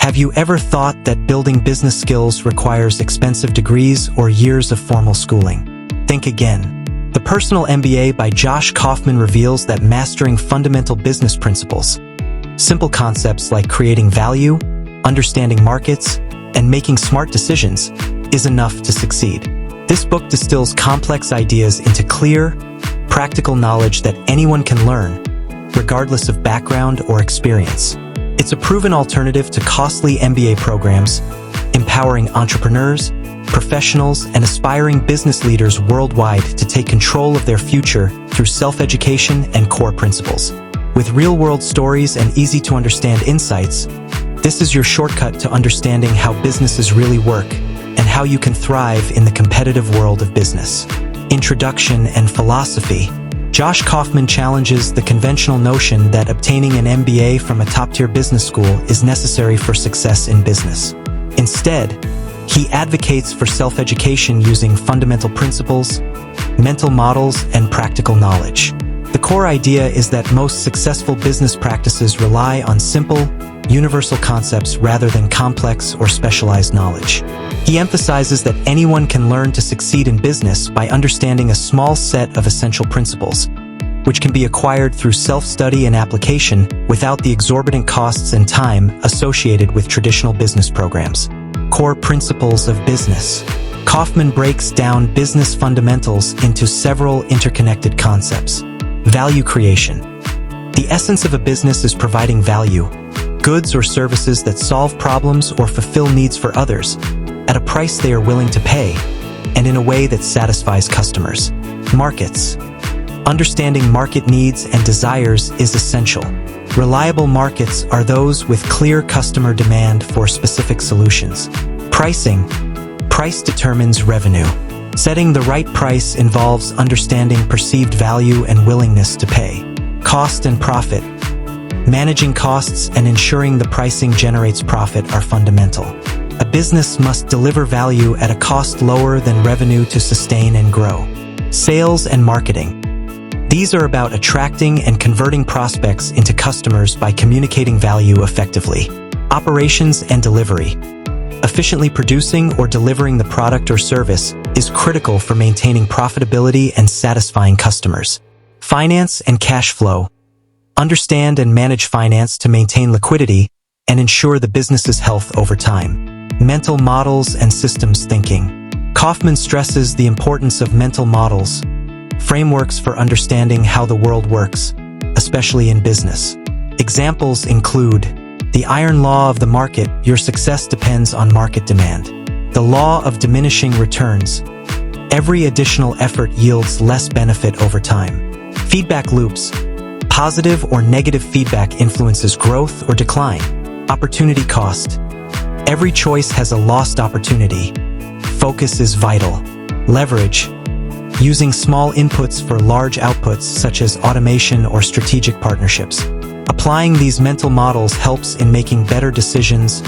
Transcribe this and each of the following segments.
Have you ever thought that building business skills requires expensive degrees or years of formal schooling? Think again. The Personal MBA by Josh Kaufman reveals that mastering fundamental business principles, simple concepts like creating value, understanding markets, and making smart decisions, is enough to succeed. This book distills complex ideas into clear, practical knowledge that anyone can learn, regardless of background or experience. It's a proven alternative to costly MBA programs, empowering entrepreneurs, professionals, and aspiring business leaders worldwide to take control of their future through self-education and core principles. With real-world stories and easy-to-understand insights, this is your shortcut to understanding how businesses really work and how you can thrive in the competitive world of business. Introduction and Philosophy. Josh Kaufman challenges the conventional notion that obtaining an MBA from a top-tier business school is necessary for success in business. Instead, he advocates for self-education using fundamental principles, mental models, and practical knowledge. The core idea is that most successful business practices rely on simple, universal concepts rather than complex or specialized knowledge. He emphasizes that anyone can learn to succeed in business by understanding a small set of essential principles, which can be acquired through self-study and application without the exorbitant costs and time associated with traditional business programs. Core Principles of Business. Kaufman breaks down business fundamentals into several interconnected concepts. Value creation. The essence of a business is providing value, goods or services that solve problems or fulfill needs for others, at a price they are willing to pay, and in a way that satisfies customers. Markets. Understanding market needs and desires is essential. Reliable markets are those with clear customer demand for specific solutions. Pricing. Price determines revenue. Setting the right price involves understanding perceived value and willingness to pay. Cost and profit. Managing costs and ensuring the pricing generates profit are fundamental. A business must deliver value at a cost lower than revenue to sustain and grow. Sales and marketing. These are about attracting and converting prospects into customers by communicating value effectively. Operations and delivery. Efficiently producing or delivering the product or service is critical for maintaining profitability and satisfying customers. Finance and cash flow. Understand and manage finance to maintain liquidity and ensure the business's health over time. Mental models and systems thinking. Kaufman stresses the importance of mental models, frameworks for understanding how the world works, especially in business. Examples include the iron law of the market: your success depends on market demand. The law of diminishing returns: every additional effort yields less benefit over time. Feedback loops: positive or negative feedback influences growth or decline. Opportunity cost: every choice has a lost opportunity. Focus is vital. Leverage: using small inputs for large outputs such as automation or strategic partnerships. Applying these mental models helps in making better decisions,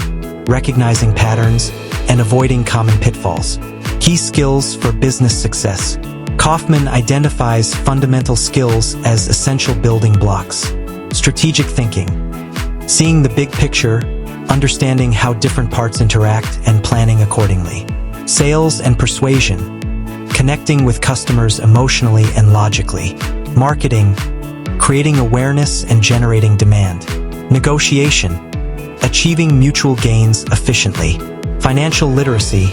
recognizing patterns, and avoiding common pitfalls. Key skills for business success. Kaufman identifies fundamental skills as essential building blocks. Strategic thinking: seeing the big picture, understanding how different parts interact, and planning accordingly. Sales and persuasion: connecting with customers emotionally and logically. Marketing: creating awareness and generating demand. Negotiation: achieving mutual gains efficiently. Financial literacy: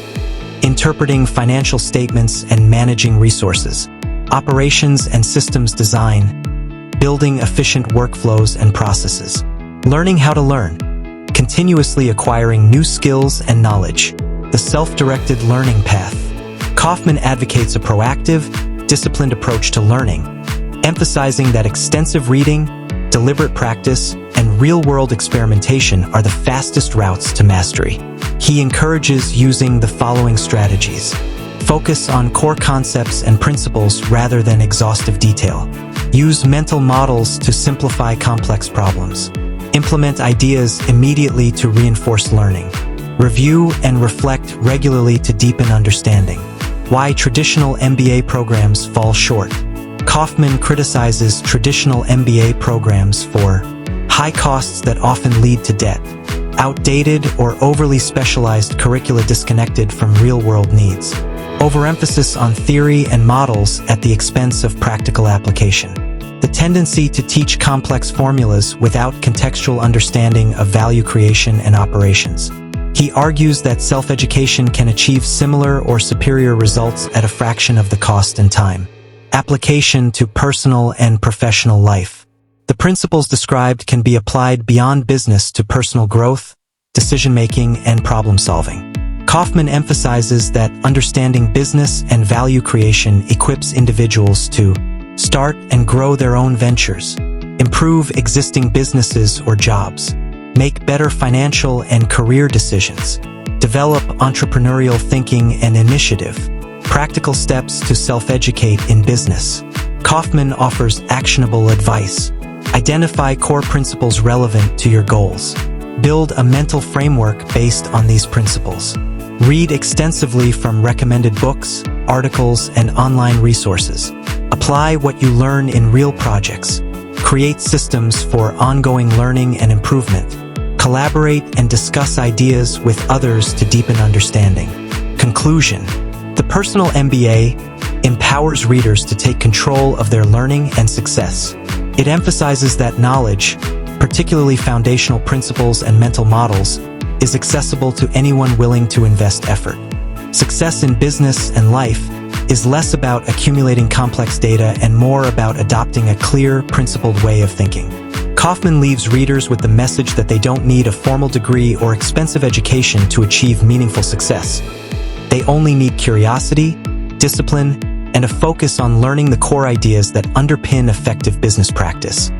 interpreting financial statements and managing resources. Operations and systems design: building efficient workflows and processes. Learning how to learn: continuously acquiring new skills and knowledge. The self-directed learning path. Kaufman advocates a proactive, disciplined approach to learning, emphasizing that extensive reading, deliberate practice, and real-world experimentation are the fastest routes to mastery. He encourages using the following strategies. Focus on core concepts and principles rather than exhaustive detail. Use mental models to simplify complex problems. Implement ideas immediately to reinforce learning. Review and reflect regularly to deepen understanding. Why traditional MBA programs fall short. Kaufman criticizes traditional MBA programs for high costs that often lead to debt, outdated or overly specialized curricula disconnected from real-world needs, overemphasis on theory and models at the expense of practical application, the tendency to teach complex formulas without contextual understanding of value creation and operations. He argues that self-education can achieve similar or superior results at a fraction of the cost and time. Application to personal and professional life. The principles described can be applied beyond business to personal growth, decision-making, and problem-solving. Kaufman emphasizes that understanding business and value creation equips individuals to start and grow their own ventures, improve existing businesses or jobs, make better financial and career decisions, develop entrepreneurial thinking and initiative, practical steps to self-educate in business. Kaufman offers actionable advice. Identify core principles relevant to your goals. Build a mental framework based on these principles. Read extensively from recommended books, articles, and online resources. Apply what you learn in real projects. Create systems for ongoing learning and improvement. Collaborate and discuss ideas with others to deepen understanding. Conclusion. The Personal MBA empowers readers to take control of their learning and success. It emphasizes that knowledge, particularly foundational principles and mental models, is accessible to anyone willing to invest effort. Success in business and life is less about accumulating complex data and more about adopting a clear, principled way of thinking. Kaufman leaves readers with the message that they don't need a formal degree or expensive education to achieve meaningful success. They only need curiosity, discipline, and a focus on learning the core ideas that underpin effective business practice.